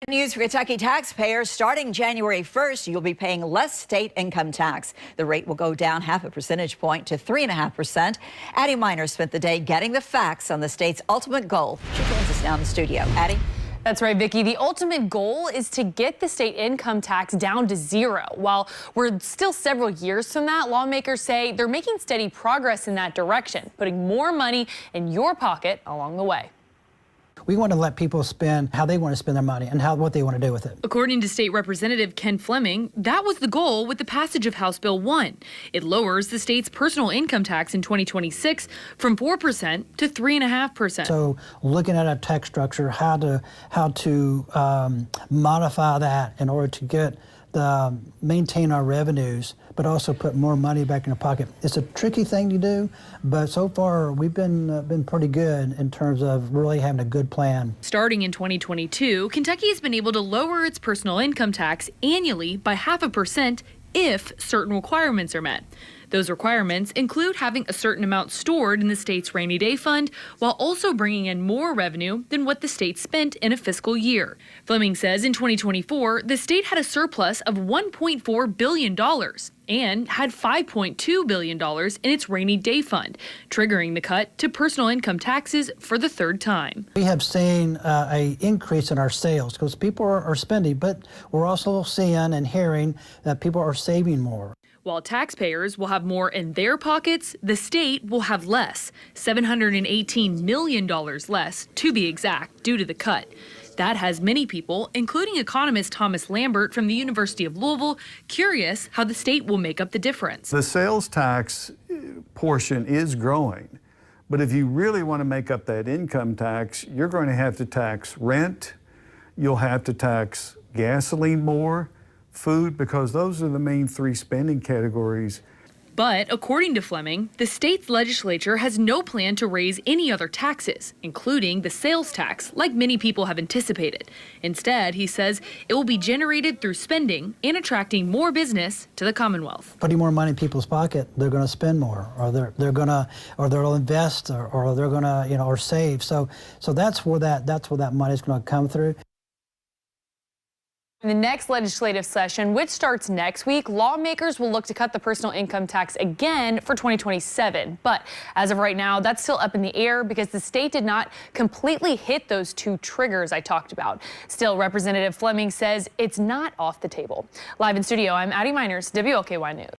News for Kentucky taxpayers. Starting January 1st, you'll be paying less state income tax. The rate will go down half a percentage point to 3.5%. Addie Miner spent the day getting the facts on the state's ultimate goal. She joins us now in the studio. Addie? That's right, Vicki. The ultimate goal is to get the state income tax down to zero. While we're still several years from that, lawmakers say they're making steady progress in that direction, putting more money in your pocket along the way. We want to let people spend how they want to spend their money and what they want to do with it. According to State Representative Ken Fleming, that was the goal with the passage of House Bill 1. It lowers the state's personal income tax in 2026 from 4% to 3.5%. So looking at a tax structure, how to modify that in order to maintain our revenues, but also put more money back in the pocket. It's a tricky thing to do, but so far we've been pretty good in terms of really having a good plan. Starting in 2022, Kentucky has been able to lower its personal income tax annually by 0.5% if certain requirements are met. Those requirements include having a certain amount stored in the state's rainy day fund while also bringing in more revenue than what the state spent in a fiscal year. Fleming says in 2024, the state had a surplus of $1.4 billion and had $5.2 billion in its rainy day fund, triggering the cut to personal income taxes for the third time. We have seen an increase in our sales because people are spending, but we're also seeing and hearing that people are saving more. While taxpayers will have more in their pockets, the state will have less, $718 million less, to be exact, due to the cut. That has many people, including economist Thomas Lambert from the University of Louisville, curious how the state will make up the difference. The sales tax portion is growing, but if you really want to make up that income tax, you're going to have to tax rent, you'll have to tax gasoline more, food, because those are the main three spending categories. But according to Fleming, the state's legislature has no plan to raise any other taxes, including the sales tax, like many people have anticipated. Instead, he says it will be generated through spending and attracting more business to the Commonwealth. Putting more money in people's pocket, they're going to spend more, or they'll invest, or they're going to, or save. So that's where that money is going to come through. In the next legislative session, which starts next week, lawmakers will look to cut the personal income tax again for 2027. But as of right now, that's still up in the air because the state did not completely hit those two triggers I talked about. Still, Representative Fleming says it's not off the table. Live in studio, I'm Addie Miners, WLKY News.